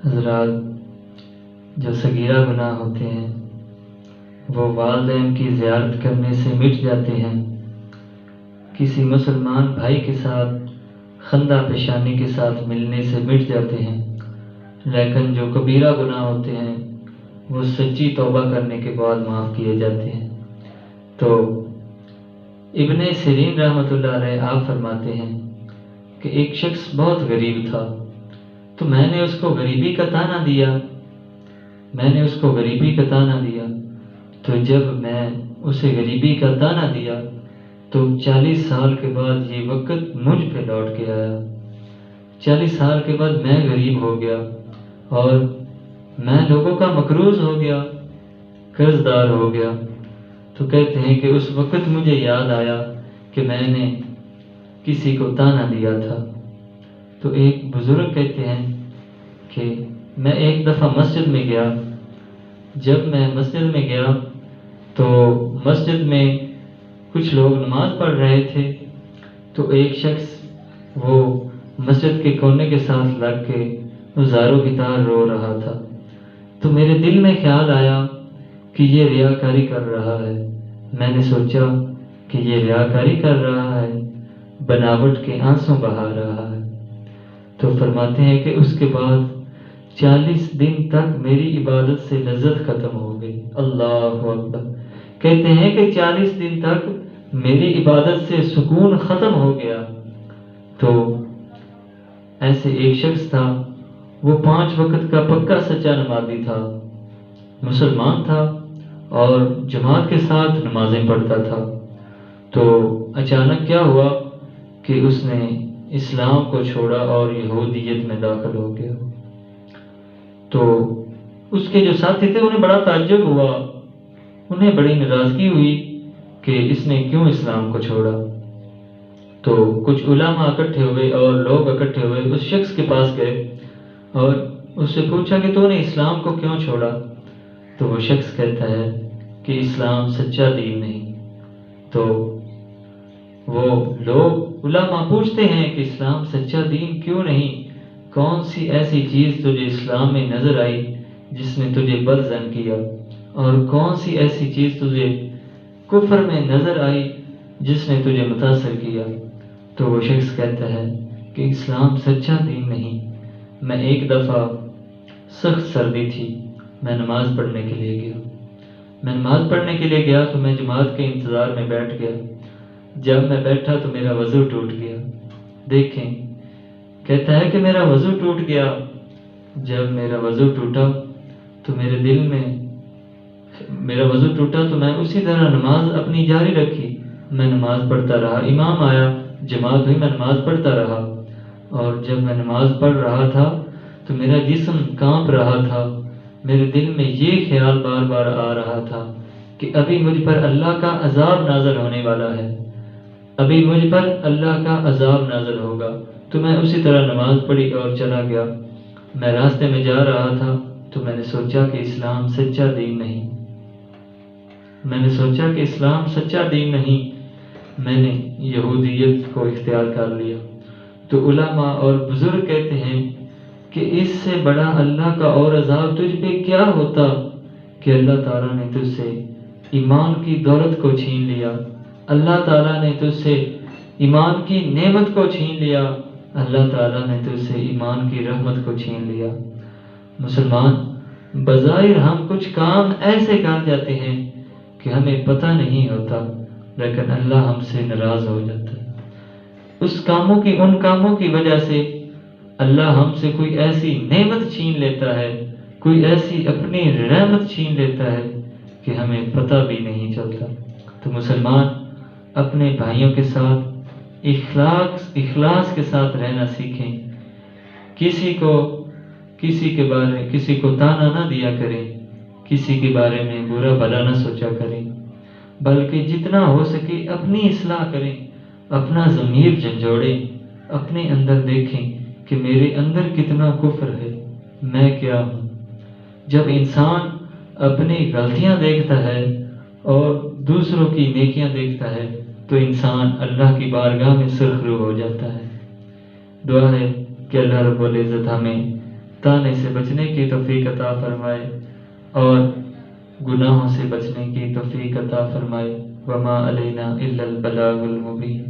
حضرات، جو صغیرہ گناہ ہوتے ہیں وہ والدین کی زیارت کرنے سے مٹ جاتے ہیں، کسی مسلمان بھائی کے ساتھ خندہ پیشانی کے ساتھ ملنے سے مٹ جاتے ہیں، لیکن جو کبیرہ گناہ ہوتے ہیں وہ سچی توبہ کرنے کے بعد معاف کیے جاتے ہیں۔ تو ابن سیرین رحمۃ اللہ علیہ آپ فرماتے ہیں کہ ایک شخص بہت غریب تھا، تو میں نے اس کو غریبی کا طعنہ دیا، تو جب میں اسے غریبی کا طعنہ دیا تو 40 سال کے بعد یہ وقت مجھ پہ لوٹ کے آیا۔ 40 سال کے بعد میں غریب ہو گیا اور میں لوگوں کا مقروض ہو گیا، قرض دار ہو گیا۔ تو کہتے ہیں کہ اس وقت مجھے یاد آیا کہ میں نے کسی کو طعنہ دیا تھا۔ تو ایک بزرگ کہتے ہیں کہ میں ایک دفعہ مسجد میں گیا، جب میں مسجد میں گیا تو مسجد میں کچھ لوگ نماز پڑھ رہے تھے، تو ایک شخص وہ مسجد کے کونے کے ساتھ لگ کے زاروں کی طرح رو رہا تھا۔ تو میرے دل میں خیال آیا کہ یہ ریاکاری کر رہا ہے۔ میں نے سوچا کہ یہ ریاکاری کر رہا ہے، بناوٹ کے آنسو بہا رہا ہے۔ تو فرماتے ہیں کہ اس کے بعد 40 دن تک میری عبادت سے لذت ختم ہو گئی۔ اللہ اکبر! کہتے ہیں کہ 40 دن تک میری عبادت سے سکون ختم ہو گیا۔ تو ایسے ایک شخص تھا، وہ 5 وقت کا پکا سچا نمازی تھا، مسلمان تھا اور جماعت کے ساتھ نمازیں پڑھتا تھا۔ تو اچانک کیا ہوا کہ اس نے اسلام کو چھوڑا اور یہودیت میں داخل ہو گیا۔ تو اس کے جو ساتھی تھے انہیں بڑا تعجب ہوا، انہیں بڑی ناراضگی ہوئی کہ اس نے کیوں اسلام کو چھوڑا۔ تو کچھ علماء اکٹھے ہوئے اور لوگ اکٹھے ہوئے اس شخص کے پاس گئے اور اس سے پوچھا کہ تو نے اسلام کو کیوں چھوڑا؟ تو وہ شخص کہتا ہے کہ اسلام سچا دین نہیں۔ تو وہ لوگ علماء پوچھتے ہیں کہ اسلام سچا دین کیوں نہیں؟ کون سی ایسی چیز تجھے اسلام میں نظر آئی جس نے تجھے بدظن کیا، اور کون سی ایسی چیز تجھے کفر میں نظر آئی جس نے تجھے متاثر کیا؟ تو وہ شخص کہتا ہے کہ اسلام سچا دین نہیں۔ میں ایک دفعہ سخت سردی تھی، میں نماز پڑھنے کے لیے گیا تو میں جماعت کے انتظار میں بیٹھ گیا۔ جب میں بیٹھا تو میرا وضو ٹوٹ گیا۔ دیکھیں، کہتا ہے کہ میرا وضو ٹوٹ گیا۔ جب میرا وضو ٹوٹا تو میں اسی طرح نماز اپنی جاری رکھی، میں نماز پڑھتا رہا۔ امام آیا، جماعت ہوئی، میں نماز پڑھتا رہا، اور جب میں نماز پڑھ رہا تھا تو میرا جسم کانپ رہا تھا۔ میرے دل میں یہ خیال بار بار آ رہا تھا کہ ابھی مجھ پر اللہ کا عذاب نازل ہونے والا ہے، ابھی مجھ پر اللہ کا عذاب نازل ہوگا۔ تو میں اسی طرح نماز پڑھی اور چلا گیا۔ میں راستے میں جا رہا تھا تو میں نے سوچا کہ اسلام سچا دین نہیں، میں نے یہودیت کو اختیار کر لیا۔ تو علماء اور بزرگ کہتے ہیں کہ اس سے بڑا اللہ کا اور عذاب تجھ پہ کیا ہوتا کہ اللہ تعالیٰ نے تجھ سے ایمان کی دولت کو چھین لیا، اللہ تعالیٰ نے تجھ سے ایمان کی نعمت کو چھین لیا، اللہ تعالیٰ نے تجھ سے ایمان کی رحمت کو چھین لیا۔ مسلمان، بظاہر ہم کچھ کام ایسے کر جاتے ہیں کہ ہمیں پتہ نہیں ہوتا، لیکن اللہ ہم سے ناراض ہو جاتا ہے۔ ان کاموں کی وجہ سے اللہ ہم سے کوئی ایسی نعمت چھین لیتا ہے، کوئی ایسی اپنی رحمت چھین لیتا ہے کہ ہمیں پتہ بھی نہیں چلتا۔ تو مسلمان اپنے بھائیوں کے ساتھ اخلاص کے ساتھ رہنا سیکھیں، کسی کو طعنہ نہ دیا کریں، کسی کے بارے میں برا بھلا نہ سوچا کریں، بلکہ جتنا ہو سکے اپنی اصلاح کریں، اپنا ضمیر جھنجھوڑیں، اپنے اندر دیکھیں کہ میرے اندر کتنا کفر ہے، میں کیا ہوں۔ جب انسان اپنی غلطیاں دیکھتا ہے اور دوسروں کی نیکیاں دیکھتا ہے تو انسان اللہ کی بارگاہ میں سرخرو ہو جاتا ہے۔ دعا ہے کہ اللہ رب العزت ہمیں تانے سے بچنے کی توفیق عطا فرمائے اور گناہوں سے بچنے کی توفیق عطا فرمائے۔ وما علینا الا البلاغ المبین۔